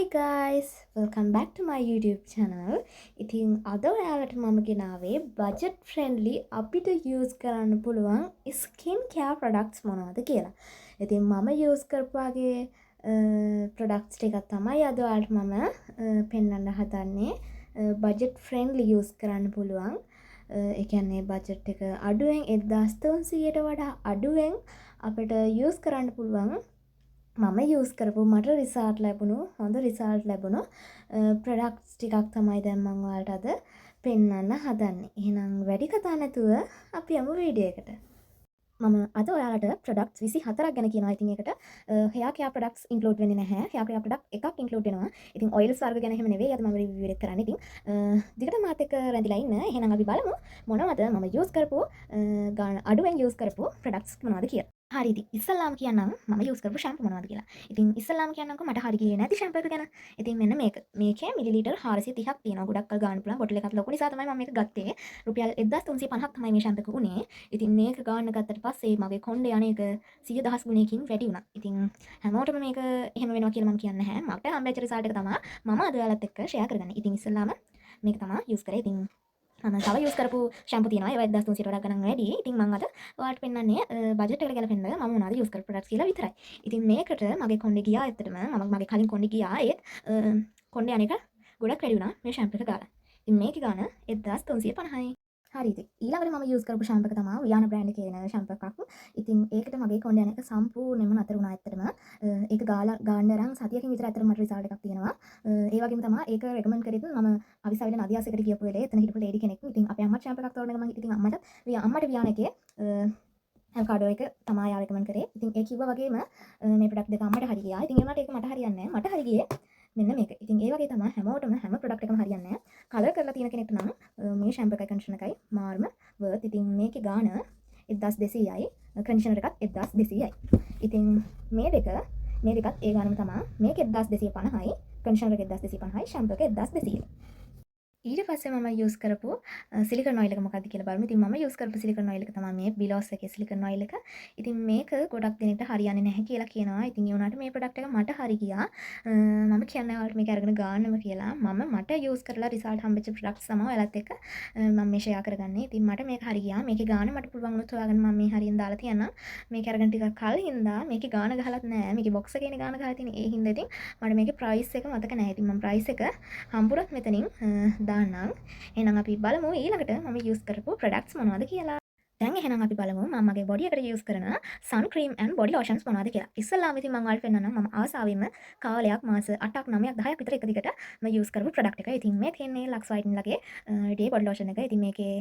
Hi guys! Welcome back to my YouTube channel. ඉතින් අද ඔයාලට මම ගෙනාවේ budget friendly අපිට use කරන්න පුළුවන් skin care products මොනවද කියලා. ඉතින් මම use කරපුවාගේ products ටිකක් තමයි අද ඔයාලට මම පෙන්වන්න හදන්නේ. budget friendly use කරන්න පුළුවන්. ඒ කියන්නේ budget එක අඩුවෙන් 1300ට වඩා අඩුවෙන් අපිට use කරන්න පුළුවන් මම යූස් කරපු මට රිසල්ට් ලැබුණු හොඳ රිසල්ට් ලැබුණු ප්‍රොඩක්ට්ස් ටිකක් තමයි දැන් මම ඔයාලට අද පෙන්වන්න හදන්නේ. එහෙනම් වැඩි කතා නැතුව අපි යමු වීඩියෝ එකට. මම අද ඔයාලට ප්‍රොඩක්ට්ස් 24ක් ගැන කියනවා. ඉතින් ඒකට hair care products include වෙන්නේ නැහැ. hair care product එකක් include වෙනවා. ඉතින් oils වර්ග ගැන එහෙම නෙවෙයි අද මම රිවිව් එක කරන්නේ. ඉතින් දිගට මාත් එක්ක රැඳිලා ඉන්න. එහෙනම් අපි බලමු මොනවද මම යූස් කරපු අඩුවෙන් යූස් කරපු ප්‍රොඩක්ට්ස් මොනවද කියලා. හරි ඉතින් ඉස්සල්ලාම කියන්නම් මම යූස් කරපු ෂැම්පු මොනවද කියලා. ඉතින් ඉස්සල්ලාම කියන්නම්කෝ මට හරි ගියේ නැති ෂැම්පු එක ගැන. ඉතින් මෙන්න මේක. මේකේ මිලිලීටර් 430ක් තියෙනවා. ගොඩක් කල් ගන්න පුළුවන්. බොටල් එකක් ලොකු නිසා තමයි මම මේක ගත්තේ. රුපියල් 1350ක් තමයි මේ ෂැම්පු එක උනේ. ඉතින් මේක ගන්න ගත්තට පස්සේ මගේ කොණ්ඩේ අනේක 100,000 ගුණයකින් වැඩි වුණා. ඉතින් හැමෝටම මේක එහෙම වෙනවා කියලා මම කියන්නේ නැහැ. මට හම්බෙච්ච රිසල්ට් එක තමයි මම අද ඔයාලත් එක්ක ෂෙයා කරගන්නේ. ඉතින් ඉස්සල්ලාම මේක තමයි යූස් කරේ. ඉතින් මම තව යූස් කරපු ෂැම්පු තියෙනවා. ඒවා 1300ට වඩා ගණන් වැඩි. ඉතින් මම අද ඔයාලට පෙන්නන්නේ බජට් එකට ගැලපෙන්න මම මොනවද යූස් කරපු ප්‍රොඩක්ට්ස් කියලා විතරයි. ඉතින් මේකට මගේ කොණ්ඩේ ගියා ඇත්තටම මම මගේ කලින් කොණ්ඩේ ගියා ඒත් කොණ්ඩේ අනේක ගොඩක් වැඩි වුණා මේ ෂැම්පු එක ගාලා. ඉතින් මේකේ ගාණ 1350යි. හරි ඉතින් ඊළඟට මම යූස් කරපු ෂැම්පු එක තමයි වියානා බ්‍රෑන්ඩ් එකේ එන ෂැම්පු එකක්. ඉතින් ඒකට මගේ කොණ්ඩේ අනේක සම්පූර්ණයෙන්ම නතර වුණා ඇත්තටම. ඒක ගාලා ගන්න අරන් සතියකින් විතර ඇත්තටම මට රිසල්ට් එකක් තියෙනවා. ඒ වගේම තමයි ඒක රෙකමන්ඩ් කරේත් මම අවිසාවිල නදියාසෙකට ගියපු වෙලේ එතන හිටපු ලේඩි කෙනෙක්. ඉතින් අපේ අම්මට ෂැම්පු එකක් තෝරන ගමන් ඉතින් අම්මට වියානා එකේ ඇවකාඩෝ එක තමයි ආ රෙකමන්ඩ් කරේ. ඉතින් ඒ කිව්වා වගේම මේ ප්‍රොඩක්ට් දෙක අම්මට හරි ගියා. ඉතින් ඒ වුණාට ඒක මට හරියන්නේ නැහැ. මට හරි ගියේ මෙන්න මේක. ඉතින් ඒ වගේ තමයි හැමෝටම හැම ප්‍රොඩක්ට් එකම හරියන්නේ නැහැ. කලර් කරලා තියෙන කෙනෙක්ට නම් මේ ෂැම්පු එකයි කන්ඩිෂනර් එකයි මාර්ම වර්ත්. ඉතින් මේකේ ගාණ 1200යි. කන්ඩිෂනර් එකත් 1200යි. ඉතින් මේ දෙකත් ඒ ගානම තමයි. මේක 1250යි. කන්ඩිෂනර් එක 1250යි. ෂැම්පු එක 1200යි. ඊට පස්සේ මම යූස් කරපු සිලිකන් ඔයිල් එක මොකක්ද කියලා බලමු. ඉතින් මම යූස් කරපු සිලිකන් ඔයිල් එක තමයි මේ බිලෝස් එකේ සිලිකන් ඔයිල් එක. ඉතින් මේක ගොඩක් දෙනෙක්ට හරියන්නේ නැහැ කියලා කියනවා. ඉතින් ඒ වුණාට මේ ප්‍රොඩක්ට් එක මට හරි ගියා. මම කියන්නේ ඔයාලට මේක අරගෙන ගන්නම කියලා. මට යූස් කරලා රිසල්ට් හම්බෙච්ච ප්‍රොඩක්ට්ස් තමයි ඔයාලත් එක්ක මම මේ ෂෙයා කරගන්නේ. ඉතින් මට මේක හරි ගියා. මේකේ ගාණ මට පුළුවන් වුණොත් හොයාගන්න මම මේ හරියෙන් දාලා තියන්නම්. මේක අරගෙන ටිකක් කල් හින්දා මේකේ ගාණ ගහලත් නැහැ. මේකේ බොක්ස් එකේ ගාණ ගහලා තියෙන ඒ හින්දා ඉතින් මට මේකේ ප්‍රයිස් එක මතක නැහැ. ඉතින් මම ප්‍රයිස් එක හම්බුනොත් මෙතනින් දාන්නම්. එහෙනම් අපි බලමු ඊළඟට මම යූස් කරපු ප්‍රොඩක්ට්ස් මොනවද කියලා. දැන් එහෙනම් අපි බලමු මම මගේ බොඩි එකට යූස් කරන sun cream and body lotions මොනවද කියලා. ඉස්සෙල්ලාම ඉතින් මම ඔයාලට පෙන්නන්නම් මම ආසාවෙන්ම කාලයක් මාස 8ක් 9ක් 10ක් විතර එක දිගට මම යූස් කරපු ප්‍රොඩක්ට් එක. ඉතින් මේ තියෙන්නේ Lux Whitening ලගේ day body lotion එක. ඉතින් මේකේ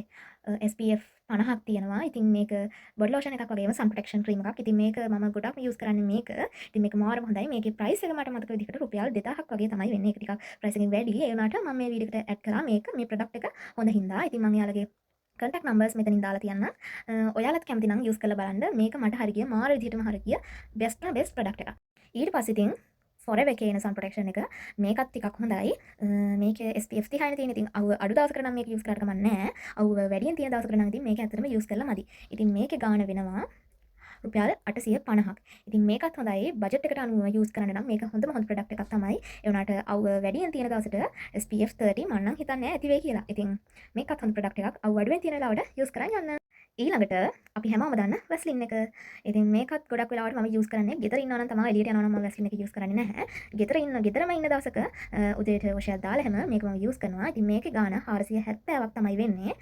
SPF 50ක් තියෙනවා. ඉතින් මේක body lotion එකක් වගේම sun protection cream එකක්. ඉතින් මේක මම ගොඩක්ම යූස් කරන්නේ මේක. ඉතින් මේක මාරම හොඳයි. මේකේ price එක මට මතක විදිහට රුපියල් 2000ක් වගේ තමයි වෙන්නේ. ඒක ටිකක් price එකෙන් වැඩි. ඒ වුණාට මම මේ වීඩියෝ එකට ඇඩ් කරා මේ ප්‍රොඩක්ට් එක හොඳ හින්දා. ඉතින් මම යාලගේ contact numbers මෙතනින් දාලා තියන්නම්. ඔයාලත් කැමති නම් යූස් කරලා බලන්න. මේක මට හරි ගිය මාර විදිහටම හරි ගිය best product එකක්. ඊට පස්සේ ඉතින් forever එකේ එන sun protection එක මේකත් ටිකක් හොඳයි. මේකේ SPF 30යි තියෙන. ඉතින් අඩු දවසකට නම් මේක යූස් කරලා කමක් නැහැ. වැඩියෙන් තියෙන දවසකට නම් ඉතින් මේක ඇත්තටම යූස් කරලා මදි. ඉතින් මේකේ ගාණ වෙනවා රුපියල් 850ක්. ඉතින් මේකත් හොඳයි. බජට් එකට අනුව යූස් කරන්න නම් මේක හොඳ ප්‍රොඩක්ට් එකක් තමයි. ඒ වුණාට වැඩියෙන් තියෙන දවසට SPF 30 මම නම් හිතන්නේ ඇති වෙයි කියලා. ඉතින් මේකත් හොඳ ප්‍රොඩක්ට් එකක්. අඩුවෙන් තියෙන වෙලාවට යූස් කරන් යන්න. ඊළඟට අපි හැමෝම දන්න වැස්ලින් එක. ඉතින් මේකත් ගොඩක් වෙලාවට මම යූස් කරන්නේ ගෙදර ඉන්නවා නම් තමයි. එළියට යනවා නම් මම වැස්ලින් එක යූස් කරන්නේ නැහැ. ගෙදරම ඉන්න දවසක උදේට වොෂයක් දාලා හැම මේක මම යූස් කරනවා. ඉතින් මේකේ ගාණ 470ක් තමයි වෙන්නේ.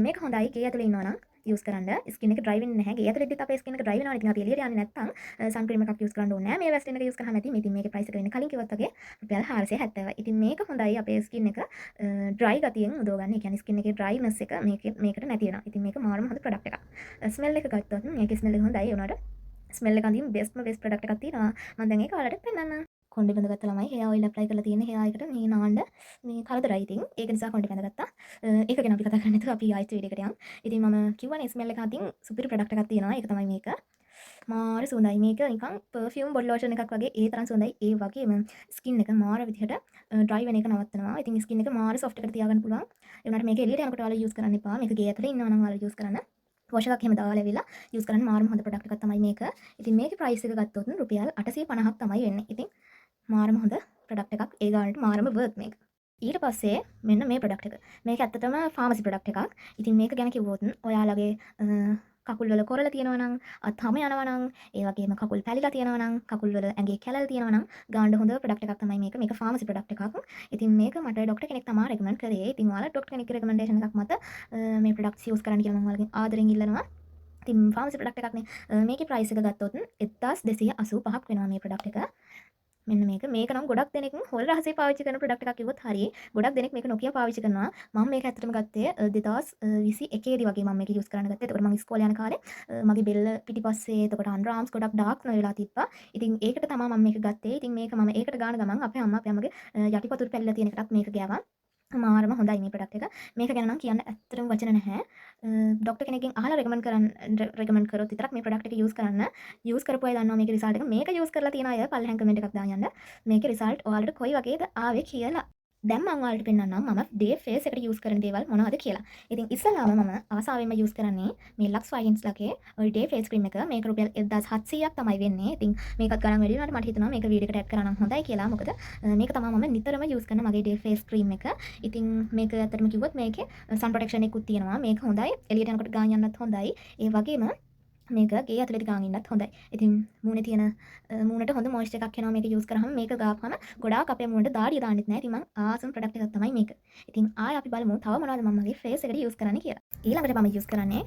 මේක හොඳයි. ගේ ඇතුලේ ඉන්නවා නම් යූස් කරන්න. ස්කින් එක ඩ්‍රයි වෙන්නේ නැහැ. ගේ ඇතුලේදීත් අපේ ස්කින් එක ඩ්‍රයි වෙනවා. ඉතින් අපි එළියට යන්නේ නැත්නම් සන් ක්‍රීම් එකක් යූස් කරන්න ඕනේ නැහැ. මේ වැස්ලින් එක යූස් කරාම ඇති. ඉතින් මේකේ ප්‍රයිස් එක වෙන්නේ කලින් කිව්වත් වගේ රුපියල් 470යි. ඉතින් මේක හොඳයි අපේ ස්කින් එක ඩ්‍රයි ගතියෙන් උදව ගන්න. ඒ කියන්නේ ස්කින් එකේ ඩ්‍රයිනස් එක මේකට නැති වෙනවා. ඉතින් මේක මාරම හොඳ ප්‍රොඩක්ට් එකක්. ස්මෙල් එක ගත්තොත් මේකේ ස්මෙල් එක හොඳයි. ඒ උනාට ස්මෙල් එක අඳින් බෙස්ට් ප්‍රොඩක්ට් එකක් තියෙනවා. මම දැන් ඒක ඔයාලට පෙන්නන්නම්. කොණ්ඩේ බඳගත්ත ළමයි hair oil apply කරලා තියෙන hair එකට මේ නාන්න මේ කරදරයි ඉතින් ඒක නිසා කොණ්ඩේ බඳගත්තා. ඒක ගැන අපි කතා කරන්නේ නැතුව අපි ආයෙත් වීඩියෝ එකට යමු. ඉතින් මම කිව්වනේ ස්මෙල් එක අතින් සුපිරි ප්‍රොඩක්ට් එකක් තියෙනවා. ඒක තමයි මේක. මාර සුවඳයි. මේක නිකන් perfume body lotion එකක් වගේ ඒ තරම් සුවඳයි. ඒ වගේම ස්කින් එක මාර විදිහට dry වෙන එක නවත්තනවා. ඉතින් ස්කින් එක මාර soft එකට තියාගන්න පුළුවන්. ඒ වුණාට මේක එළියට යනකොට ඔයාලා use කරන්න එපා. මේක ගේ ඇතුලේ ඉන්නවා නම් ඔයාලා use කරන්න. වොෂ් එකක් එහෙම දාලා ඇවිල්ලා use කරන්න මාරම හොඳ ප්‍රොඩක්ට් එකක් තමයි මේක. ඉතින් මේකේ price එක ගත්තොත් රුපියල් 850ක් තමයි වෙන්නේ. ඉතින් මාරම හොඳ ප්‍රොඩක්ට් එකක් ඒ ගානට මාරම වර්ක් මේක. ඊට පස්සේ මෙන්න මේ ප්‍රොඩක්ට් එක. මේක ඇත්තටම ෆාමසි ප්‍රොඩක්ට් එකක්. ඉතින් මේක ගැන කිව්වොත් ඔයාලගේ කකුල් වල කොරළ තියෙනවා නම්, අත් හැම යනවා නම්, ඒ වගේම කකුල් පැලිලා තියෙනවා නම්, කකුල් වල ඇඟේ කැලල් තියෙනවා නම් ගාන්න හොඳ ප්‍රොඩක්ට් එකක් තමයි මේක. මේක ෆාමසි ප්‍රොඩක්ට් එකක්. ඉතින් මේක මට ડોක්ටර් කෙනෙක් තමයි රෙකමන්ඩ් කරේ. ඉතින් ඔයාලා ડોක්ටර් කෙනෙක්ගේ රෙකමෙන්ඩේෂන් එකක් මත මේ ප්‍රොඩක්ට්ස් යූස් කරන්න කියලා මම ඔයාලගෙන් ආදරෙන් ඉල්ලනවා. ඉතින් ෆාමසි ප්‍රොඩක්ට් එකක් නේ. මේකේ ප්‍රයිස් එක ගත්තොත් 1285ක් වෙනවා මේ ප්‍රොඩක්ට් එක. මෙන්න මේක නම් ගොඩක් දෙනෙක් හොල් රහසේ පාවිච්චි කරන ප්‍රොඩක්ට් එකක් කිව්වොත් හරියි. ගොඩක් දෙනෙක් මේක Nokia පාවිච්චි කරනවා. මම මේක ඇත්තටම ගත්තේ 2021 දී වගේ මම මේක යූස් කරන්න ගත්තේ. එතකොට මම ඉස්කෝලේ යන කාලේ මගේ බෙල්ල පිටිපස්සේ එතකොට අන්ඩර් ආම්ස් ගොඩක් ඩාර්ක් වෙලා තිබ්බා. ඉතින් ඒකට තමයි මම මේක ගත්තේ. ඉතින් මේක මම ඒකට ගාන ගමන් අපේ අම්මා අපේ අම්මගේ යටිපතුල් පැල්ලලා තියෙන එකටත් මේක ගෑවා. මාරම හොඳයි මේ ප්‍රොඩක්ට් එක. මේක ගැන නම් කියන්න ඇත්තටම වචන නැහැ. ડોක්ටර් කෙනෙක්ගෙන් අහලා රෙකමන්ඩ් කරොත් විතරක් මේ ප්‍රොඩක්ට් එක යූස් කරන්න. යූස් කරපු අය දන්නවා මේකේ රිසල්ට් එක. මේක යූස් කරලා තියෙන අය පල්ලෙහාන් කමෙන්ට් එකක් දාන්න යන්න. මේකේ රිසල්ට් ඔයාලට කොයි වගේද ආවේ කියලා. දැන් මම ඔයාලට පෙන්නන්නම් මම ඩේ ෆේස් එකට යූස් කරන දේවල් මොනවද කියලා. ඉතින් ඉස්සෙල්ලාම මම ආසාවෙන්ම යූස් කරන්නේ මේ ලක්ස් වයින්ස්ලාගේ ඔය ඩේ ෆේස් ක්‍රීම් එක. මේක රුපියල් 1700ක් තමයි වෙන්නේ. ඉතින් මේකත් ගණන් වැඩි වුණාට මට හිතුණා මේක වීඩියෝ එකට ඇඩ් කරා නම් හොඳයි කියලා. මොකද මේක තමයි මම නිතරම යූස් කරන මගේ ඩේ ෆේස් ක්‍රීම් එක. ඉතින් මේක ඇත්තටම කිව්වොත් මේකේ සන් ප්‍රොටෙක්ෂන් එකකුත් තියෙනවා. මේක හොඳයි. එළියට යනකොට ගාන් යන්නත් හොඳයි. ඒ වගේම මේක ගේ ඇතුළේ ගාන් ඉන්නත් හොඳයි. ඉතින් මූණට හොඳ මොයිස්චර් එකක් එනවා මේක යූස් කරාම. මේක ගාපුවම ගොඩාක් අපේ මූණට දාඩිය දාන්නෙත් නැහැ. ඉතින් මම ආසම ප්‍රොඩක්ට් එකක් තමයි මේක. ඉතින් ආයෙ අපි බලමු තව මොනවද මම මගේ ෆේස් එකට යූස් කරන්නේ කියලා. ඊළඟට මම යූස් කරන්නේ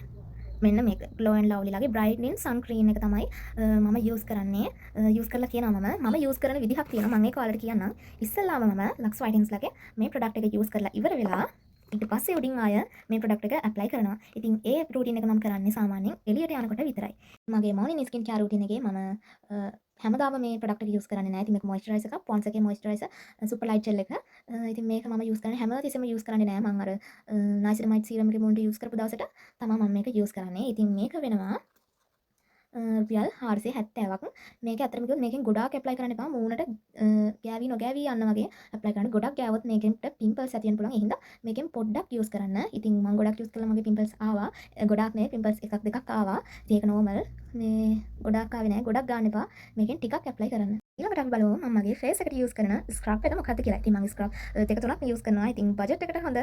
මෙන්න මේක Glow and Lovely ලාගේ Brightening Sun Cream එක තමයි මම යූස් කරන්නේ. යූස් කරලා කියනවා මම යූස් කරන විදිහක් තියෙනවා. මම ඒක ඔයාලට කියන්නම්. ඉස්සෙල්ලාම මම Lux Whitens ලාගේ මේ ප්‍රොඩක්ට් එක යූස් කරලා ඉවර වෙලා ඊට පස්සේ උඩින් ආය මේ ප්‍රොඩක්ට් එක ඇප්ලයි කරනවා. ඉතින් ඒ රූටින් එක මම කරන්නේ සාමාන්‍යයෙන් එළියට යනකොට විතරයි. මගේ morning skin care routine එකේ මම හැමදාම මේ ප්‍රොඩක්ට් එක යූස් කරන්නේ නැහැ. ඉතින් මේක මොයිස්චරයිසර් එකක්. Pond's එකේ මොයිස්චරයිසර් සුපර් ලයිට් ජෙල් එක. ඉතින් මේක මම යූස් කරන්නේ හැමතිස්සෙම යූස් කරන්නේ නැහැ. මම අර niacinamide serum එක මුන්ට යූස් කරපු දවසට තමයි මම මේක යූස් කරන්නේ. ඉතින් මේක වෙනවා රුපියල් 470ක්. මේක ඇත්තටම කිව්වොත් මේකෙන් ගොඩාක් ඇප්ලයි කරන්න එපා. මූණට ගෑවි නොගෑවි යන්න වගේ ඇප්ලයි කරන්න. ගොඩක් ගෑවොත් මේකෙන් පිම්පල්ස් ඇති වෙන්න පුළුවන්. ඒ හින්දා මේකෙන් පොඩ්ඩක් යූස් කරන්න. ඉතින් මම ගොඩක් යූස් කළා මගේ පිම්පල්ස් ආවා. ගොඩාක් නේ පිම්පල්ස් එකක් දෙකක් ආවා. ඉතින් ඒක නෝමල්. මේ ගොඩක් ආවේ නැහැ. ගොඩක් ගන්න එපා. මේකෙන් ටිකක් ඇප්ලයි කරන්න. ඊළඟට අපි බලමු මම මගේ ෆේස් එකට යූස් කරන ස්ක්‍රබ් එක මොකක්ද කියලා. ඉතින් මම ස්ක්‍රබ් දෙක තුනක් යූස් කරනවා. ඉතින් බජට් එකට හොඳ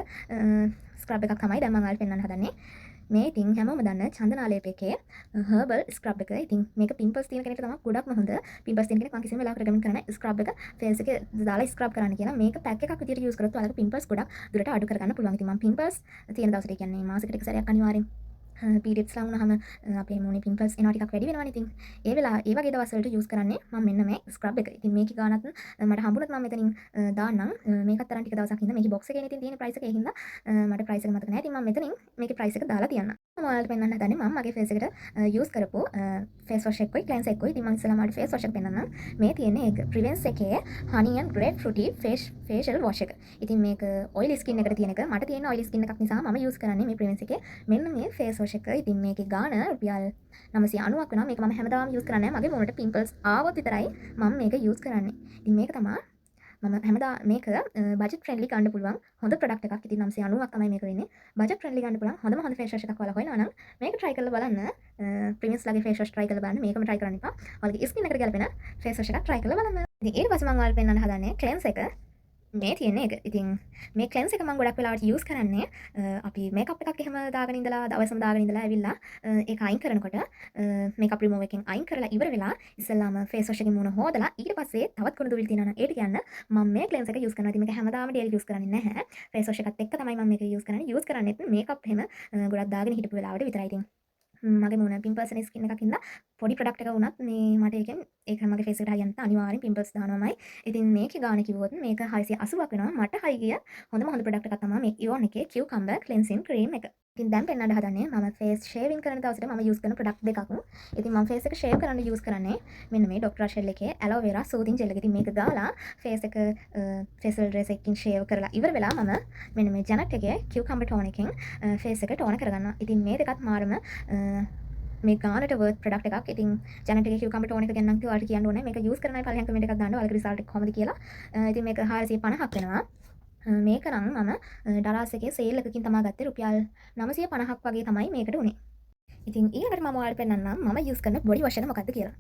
ස්ක්‍රබ් එකක් තමයි දැන් මම ඔයාලට පෙන්වන්න හදන්නේ. මේ ඉතින් හැමෝම දන්න චන්දනාලේප එකේ හර්බල් ස්ක්‍රබ් එක. ඉතින් මේක පිම්පල්ස් තියෙන කෙනෙක්ට තමයි ගොඩක්ම හොඳ. පිම්පල්ස් තියෙන කෙනෙක් මම කිසිම වෙලාවක රෙකමන්ඩ් කරන්නේ ස්ක්‍රබ් එක ෆේස් එකේ දාලා ස්ක්‍රබ් කරන්න කියලා. මේක පැක් එකක් විදියට යූස් කරොත් ඔයාලගේ පිම්පල්ස් ගොඩක් දුරට අඩු කරගන්න පුළුවන්. ඉතින් මම පිම්පල්ස් තියෙන දවසට කියන්නේ මාසෙකට එක සැරයක් අනිවාර්යෙන් පීරියඩ්ස් ලා වුණාම අපේ මූණේ පිම්පල්ස් එනවා ටිකක් වැඩි වෙනවනේ. ඉතින් ඒ වගේ දවස් වලට යූස් කරන්නේ මම මෙන්න මේ ස්ක්‍රබ් එක. ඉතින් මේකේ ගානත් මට හම්බුනොත් මම මෙතනින් දාන්නම්. මේකත් තරම් ටික දවසක් ඉඳන් මේකේ බොක්ස් එකේ ඉතින් තියෙන ප්‍රයිස් එක ඒ හින්දා මට ප්‍රයිස් එක මතක නැහැ. ඉතින් මම මෙතනින් මේකේ ප්‍රයිස් එක දාලා තියන්නම්. මම ඔයාලට පෙන්වන්න හදන්නේ මම මගේ ෆේස් එකට යූස් කරපු ෆේස් වොෂ් එකයි ක්ලෙන්සර් එකයි. ඉතින් මම ඉස්සෙල්ලාම මට ෆේස් වොෂ් එක පෙන්වන්නම්. මේ තියෙන්නේ ඒක ප්‍රිවෙන්ස් එකේ honey and grapefruity facial wash එක. ඉතින් මේක oily skin එකට තියෙන එක. මට තියෙන oily skin එකක් නිසා මම යූස් කරන්නේ මේ ප්‍රිවෙන්ස් එකේ මෙන්න මේ ෆේස් වොෂ් එක. ඉතින් මේකේ ගාන රුපියල් 990ක් වෙනවා. මේක මම හැමදාම යූස් කරන්නේ නැහැ. මගේ මොනට පිම්පල්ස් ආවොත් විතරයි මම මේක යූස් කරන්නේ. ඉතින් මේක තමයි මම හැමදා මේක බජට් ෆ්‍රෙන්ඩ්ලි ගන්න පුළුවන් හොඳ ප්‍රොඩක්ට් එකක්. ඉතින් 990ක් තමයි මේක වෙන්නේ. බජට් ෆ්‍රෙන්ඩ්ලි ගන්න පුළුවන් හොඳ ෆේස් වොෂ් එකක් ඔයාලා හොයනවා නම් මේක try කරලා බලන්න. ප්‍රීමියම්ස් ලාගේ ෆේස් වොෂ් try කරලා බලන්න. මේකම try කරන්න එපා. ඔයාලගේ ස්කින් එකට ගැලපෙන ෆේස් වොෂ් එකක් try කරලා බලන්න. ඉතින් ඊට පස්සේ මම ඔයාලට පෙන්වන්න හදන්නේ ක්ලෙන්ස් එක. මේ තියෙන එක. ඉතින් මේ ක්ලෙන්ස් එක මම ගොඩක් වෙලාවට යූස් කරන්නේ අපි මේකප් එකක් එහෙම දාගෙන ඉඳලා දවසම දාගෙන ඉඳලා ඇවිල්ලා ඒක අයින් කරනකොට මේකප් රිමූවර් එකෙන් අයින් කරලා ඉවර වෙලා ඉස්සෙල්ලාම ෆේස් වොෂ් එකේ මූණ හොදලා ඊට පස්සේ තවත් කුණු දුවිලි තියෙනවා නම් ඒකට යන්න මම මේ ක්ලෙන්ස් එක යූස් කරනවා. ඉතින් මේක හැමදාම ඩේලි යූස් කරන්නේ නැහැ. ෆේස් වොෂ් එකත් එක්ක තමයි මම මේක යූස් කරන්නේ. යූස් කරන්නේත් මේකප් එහෙම ගොඩක් දාගෙන හිටපු වෙලාවට විතරයි. ඉතින් මගේ මූණ පිම්පල්ස් එන ස්කින් එකක් ඉඳලා පොඩි ප්‍රොඩක්ට් එක වුණත් මේ මට ඒකෙන් ඒක මගේ ෆේස් එකට හරියන්න අනිවාර්යෙන් පිම්පල්ස් දානවාමයි. ඉතින් මේකේ ගාන කිව්වොත් මේක 680ක් වෙනවා. මට හයි ගිය හොඳ ප්‍රොඩක්ට් එකක් තමයි මේ ඉෝන් එකේ කියුකම්බර් ක්ලෙන්සින් ක්‍රීම් එක. ඉතින් දැන් පෙන්නන්න හදන්නේ මම ෆේස් ෂේවින් කරන දවසට මම යූස් කරන ප්‍රොඩක්ට් දෙකක්. ඉතින් මම ෆේස් එක ෂේව් කරන්න යූස් කරන්නේ මෙන්න මේ ඩොක්ටර් රෂෙල් එකේ ඇලෝ වෙරා සූතින් ජෙල් එක. ඉතින් මේක දාලා ෆේස් එක ෆේෂල් ඩ්‍රෙස් එකකින් ෂේව් කරලා ඉවර වෙලා මම මෙන්න මේ ජනට් එකේ කියුකම්බර් ටෝන එකෙන් ෆේස් එක ටෝන කරගන්නවා. ඉතින් මේ දෙකත් මාරම මේ ගානට වර්ත් ප්‍රොඩක්ට් එකක්. ඉතින් ජනට් එකේ කියුකම්බර් ටෝන එක ගැන නම් ඔයාලට කියන්න ඕනේ. මේක යූස් කරන අය පළවෙනි කමෙන්ට් එකක් දාන්න ඔයාලගේ රිසල්ට් එක කොහොමද කියලා. ඉතින් මේක 450ක් වෙනවා. මේක නම් මම ඩලාස් එකේ සේල් එකකින් තමයි ගත්තේ. රුපියල් 950ක් වගේ තමයි මේකට උනේ. ඉතින් ඊළඟට මම ඔයාලට පෙන්නන්නම් මම යූස් කරන බොඩි වොෂ් එක මොකක්ද කියලා.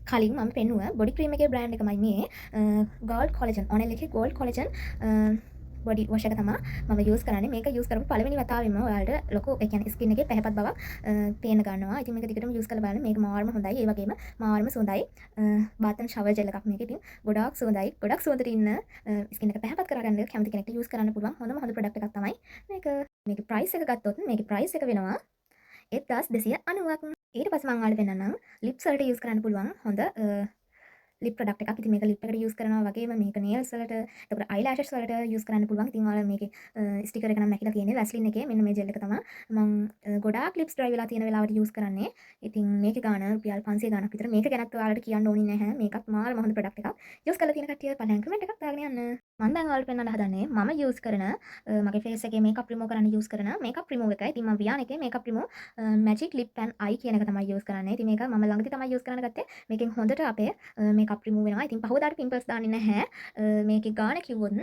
කලින් මම පෙන්නුව බොඩි ක්‍රීම් එකේ බ්‍රෑන්ඩ් එකමයි මේ ගෝල්ඩ් කොලජන් ඔනෙල් එකේ ගෝල්ඩ් කොලජන් බොඩි වොෂ් එක තමයි මම යූස් කරන්නේ. මේක යූස් කරපු පළවෙනි වතාවෙම ඔයාලට ලොකු ඒ කියන්නේ ස්කින් එකේ පැහැපත් බවක් පේන්න ගන්නවා. ඉතින් මේක දිගටම යූස් කරලා බලන්න. මේක මාර්ම හොඳයි. ඒ වගේම මාර්ම සුවඳයි. බාත් ඇන්ඩ් ෂවර් ජෙල් එකක් මේක. ඉතින් ගොඩාක් සුවඳයි. ගොඩාක් සුවඳට ඉන්න ස්කින් එක පැහැපත් කරගන්න කැමති කෙනෙක්ට යූස් කරන්න පුළුවන් හොඳ ප්‍රොඩක්ට් එකක් තමයි මේක. මේකේ ප්‍රයිස් එක ගත්තොත් මේකේ ප්‍රයිස් එක වෙනවා 1290ක්. ඊට පස්සේ මම ඔයාලට පෙන්නන්නම් ලිප්ස් වලට යූස් කරන්න පුළුවන් හොඳ ලිප් ප්‍රොඩක්ට් එකක්. ඉතින් මේක ලිප් එකට යූස් කරනවා වගේම මේක නේල්ස් වලට එතකොට අයිලෑෂස් වලට යූස් කරන්න පුළුවන්. ඉතින් ඔයාලා මේකේ ස්ටිකර් එක නම් මැකිලා තියෙන්නේ වැස්ලින් එකේ. මෙන්න මේ ජෙල් එක තමයි මම ගොඩාක් ලිප්ස් ඩ්‍රයි වෙලා තියෙන වෙලාවට යූස් කරන්නේ. ඉතින් මේකේ ගාණ රුපියල් 500 ගාණක් විතර. මේක ගැනත් ඔයාලට කියන්න ඕනේ නැහැ. මේකත් මාළම හොඳ ප්‍රොඩක්ට් එකක්. යූස් කරලා තියෙන කට්ටිය පළයන් කමෙන්ට් එකක් දාගෙන යන්න. මම දැන් ඔයාලට පෙන්වන්න හදන්නේ මම යූස් කරන මගේ ෆේස් එකේ මේකප් රිමූව් කරන්න යූස් කරන මේකප් රිමූව් එකයි. ඉතින් මම වියාන් එකේ makeup remove magic lip and eye කියන එක තමයි යූස් කරන්නේ. ඉතින් මේක මම ළඟදී තමයි යූස් කරන්න ගත්තේ. මේකෙන් හොඳට අපේ මේකප් රිමූව් වෙනවා. ඉතින් පහවදාට පිම්පල්ස් දාන්නේ නැහැ. මේකේ ගාණ කිව්වොත්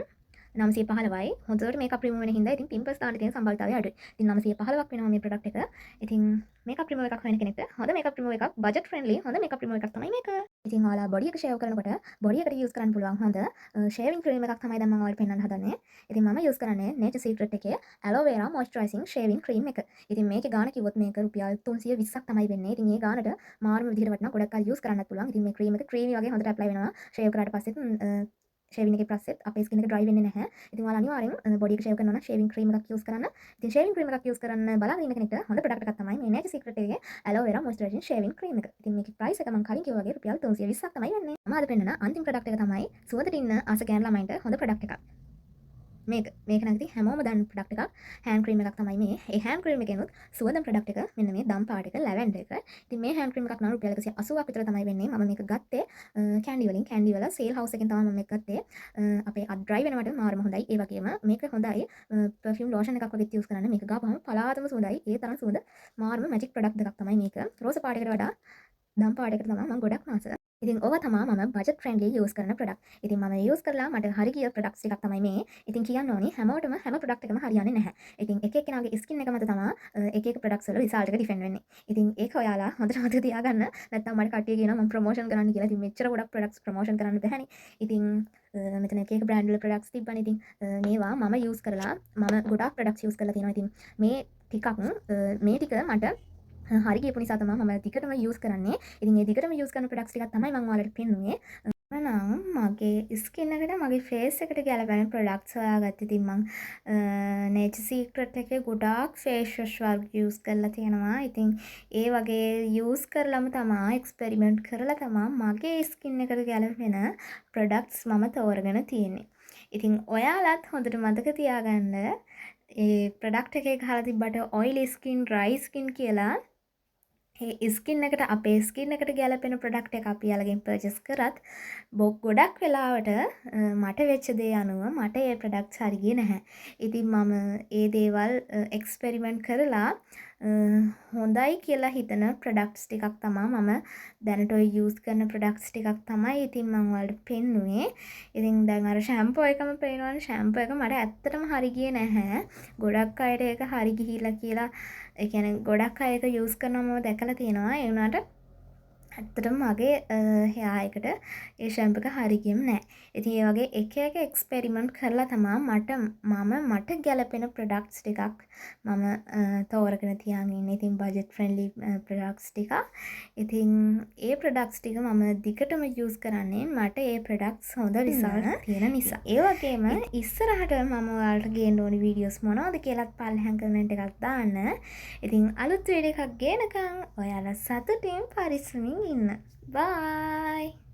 915යි. හොඳට මේකප් රිමූව් වෙන හින්දා ඉතින් පිම්පල්ස් දාන්න තියෙන සම්භාවිතාවය අඩුයි. ඉතින් 915ක් වෙනවා මේ ප්‍රොඩක්ට් එක. ඉතින් මේකප් රිමූව් එකක් හොයන කෙනෙක්ට හොඳ මේකප් රිමූව් එකක් බජට් ෆ්‍රෙන්ඩ්ලි හොඳ මේකප් රිමූව් එකක් තමයි මේක. ඉතින් ඔයාලා බොඩි එක ෂේව් කරනකොට බොඩි එකට යූස් කරන්න පුළුවන් හොඳ ෂේවිං ක්‍රීම් එකක් තමයි දැන් මම ඔයාලට පෙන්වන්න හදන්නේ. ඉතින් මම යූස් කරන්නේ Nature Secret එකේ Aloe Vera Moisturizing Shaving Cream එක. ඉතින් මේකේ ගාණ කිව්වොත් මේක රුපියල් 320ක් තමයි වෙන්නේ. ඉතින් මේ ගාණට මාර්ම විදිහට වටනවා. ගොඩක් කල් යූස් කරන්නත් පුළුවන්. ඉතින් මේ ක්‍රීම් එක ක්‍රීමි වගේ හොඳට ඇප්ලයි වෙනවා. ෂේව් කරාට පස්සෙත් ෂේවින් එකේ පස්සෙත් අපේ ස්කින් එක ඩ්‍රයි වෙන්නේ නැහැ. ඉතින් ඔයාලා අනිවාර්යෙන් බොඩි එක ෂේව් කරනවා නම් ෂේවින් ක්‍රීම් එකක් යූස් කරන්න. ඉතින් ෂේවින් ක්‍රීම් එකක් යූස් කරන්න බලාගෙන ඉන්න කෙනෙක්ට හොඳ ප්‍රොඩක්ට් එකක් තමයි මේ Nature Secret එකේ Aloe Vera Moisturizing Shaving Cream එක. ඉතින් මේකේ ප්‍රයිස් එක මම කලින් කිව්වා වගේ රුපියල් 320ක් තමයි වෙන්නේ. මම අද පෙන්නන අන්තිම ප්‍රොඩක්ට් එක තමයි සුවඳට ඉන්න ආස ගෑන ළමයින්ට හොඳ ප්‍රොඩක්ට් එකක්. මේක නම් ඉතින් හැමෝම දන්න ප්‍රොඩක්ට් එකක්. හෑන්ඩ් ක්‍රීම් එකක් තමයි මේ. ඒ හෑන්ඩ් ක්‍රීම් එකෙනුත් සුවඳ ප්‍රොඩක්ට් එක මෙන්න මේ දම් පාට එක ලැවෙන්ඩර් එක. ඉතින් මේ හෑන්ඩ් ක්‍රීම් එකක් නම් රුපියල් 180ක් විතර තමයි වෙන්නේ. මම මේක ගත්තේ කැන්ඩි වලින්. කැන්ඩි වල සේල් හවුස් එකෙන් තමයි මම මේක ගත්තේ. අපේ අත් ඩ්‍රයි වෙනවට මාරම හොඳයි. ඒ වගේම මේක හොඳයි පර්ෆියුම් ලෝෂන් එකක් වගේ යූස් කරන්න. මේක ගාපුවම පලාතම සුවඳයි. ඒ තරම් සුවඳ මාරම මැජික් ප්‍රොඩක්ට් එකක් තමයි මේක. රෝස පාටයකට වඩා දම් පාටයකට තමයි මම ගොඩක් ආස. ඉතින් ඕවා තමයි මම බජට් ෆ්‍රෙන්ඩ්ලි යූස් කරන ප්‍රොඩක්ට්. ඉතින් මම යූස් කරලා මට හරි ගිය ප්‍රොඩක්ට්ස් ටිකක් තමයි මේ. ඉතින් කියන්න ඕනි හැමෝටම හැම ප්‍රොඩක්ට් එකම හරියන්නේ නැහැ. ඉතින් එක එක්කෙනාගේ ස්කින් එක මත තමයි එක එක ප්‍රොඩක්ට්ස් වල රිසල්ට් එක ඩිපෙන්ඩ් වෙන්නේ. ඉතින් ඒක ඔයාලා හොඳට මතක තියාගන්න. නැත්නම් මට කට්ටිය කියනවා මම ප්‍රොමෝෂන් කරන්න කියලා. ඉතින් මෙච්චර ගොඩක් ප්‍රොඩක්ට්ස් ප්‍රොමෝෂන් කරන්න බැහැනේ. ඉතින් මෙතන එක එක බ්‍රෑන්ඩ් වල ප්‍රොඩක්ට්ස් තිබ්බනේ. ඉතින් මේවා මම යූස් කරලා මම ගොඩක් ප්‍රොඩක්ට්ස් යූස් කරලා තියෙනවා. ඉතින් මේ ටික මට හරි ගියපු නිසා තමයි මම දිගටම යූස් කරන්නේ. ඉතින් මේ දිගටම යූස් කරන ප්‍රොඩක්ට්ස් ටිකක් තමයි මම ඔයාලට පෙන්නුවේ. නම් මගේ ස්කින් එකට මගේ ෆේස් එකට ගැලපෙන ප්‍රොඩක්ට්ස් හොයාගත්තා. ඉතින් මම Nature Secret එකේ ගොඩාක් ෆේස් වොෂ් වර්ග යූස් කරලා තියෙනවා. ඉතින් ඒ වගේ යූස් කරලම තමයි එක්ස්පෙරිමන්ට් කරලා තමයි මගේ ස්කින් එකට ගැලපෙන ප්‍රොඩක්ට්ස් මම තෝරගෙන තියෙන්නේ. ඉතින් ඔයාලත් හොඳට මතක තියාගන්න ඒ ප්‍රොඩක්ට් එකේ ගහලා තිබ්බට ඔයිලි ස්කින්, ඩ්‍රයි ස්කින් කියලා ඒ ස්කින් එකට අපේ ස්කින් එකට ගැලපෙන ප්‍රොඩක්ට් එක අපි යාළගෙන් පර්චේස් කරත් ගොඩක් වෙලාවට මට වෙච්ච දේ අනුව මට ඒ ප්‍රොඩක්ට්ස් හරි ගියේ නැහැ. ඉතින් මම ඒ දේවල් එක්ස්පෙරිමන්ට් කරලා හොඳයි කියලා හිතන ප්‍රොඩක්ට්ස් ටිකක් තමයි මම දැනට ඔය යූස් කරන ප්‍රොඩක්ට්ස් ටිකක් තමයි ඉතින් මම ඔයාලට පෙන්නුවේ. ඉතින් දැන් අර ෂැම්පූ එකම පේනවනේ ෂැම්පූ එක මට ඇත්තටම හරි ගියේ නැහැ. ගොඩක් අයට ඒක හරි ගිහිලා කියලා ඒ කියන්නේ ගොඩක් අය ඒක යූස් කරනවම දැකලා තියෙනවා. ඒ වුණාට ඇත්තටම මගේ hear එකට ඒ ෂැම්පූ එක හරි ගියම නැහැ. ඉතින් ඒ වගේ එක එක එක්ස්පෙරිමන්ට් කරලා තමයි මට ගැලපෙන ප්‍රොඩක්ට්ස් ටිකක් මම තෝරගෙන තියාගෙන ඉන්නේ. ඉතින් බජට් ෆ්‍රෙන්ඩ්ලි ප්‍රොඩක්ට්ස් ටිකක්. ඉතින් ඒ ප්‍රොඩක්ට්ස් ටික මම දිගටම යූස් කරන්නේ මට ඒ ප්‍රොඩක්ට්ස් හොඳ රිසල්ට් තියෙන නිසා. ඒ වගේම ඉස්සරහට මම ඔයාලට ගේන්න ඕනි වීඩියෝස් මොනවද කියලාත් පල්ලෙහාන් කමෙන්ට් එකක් දාන්න. ඉතින් අලුත් වීඩියෝ එකක් ගේනකම් ඔයාලා සතුටින් පරිස්සමින් ඉන්න. Bye!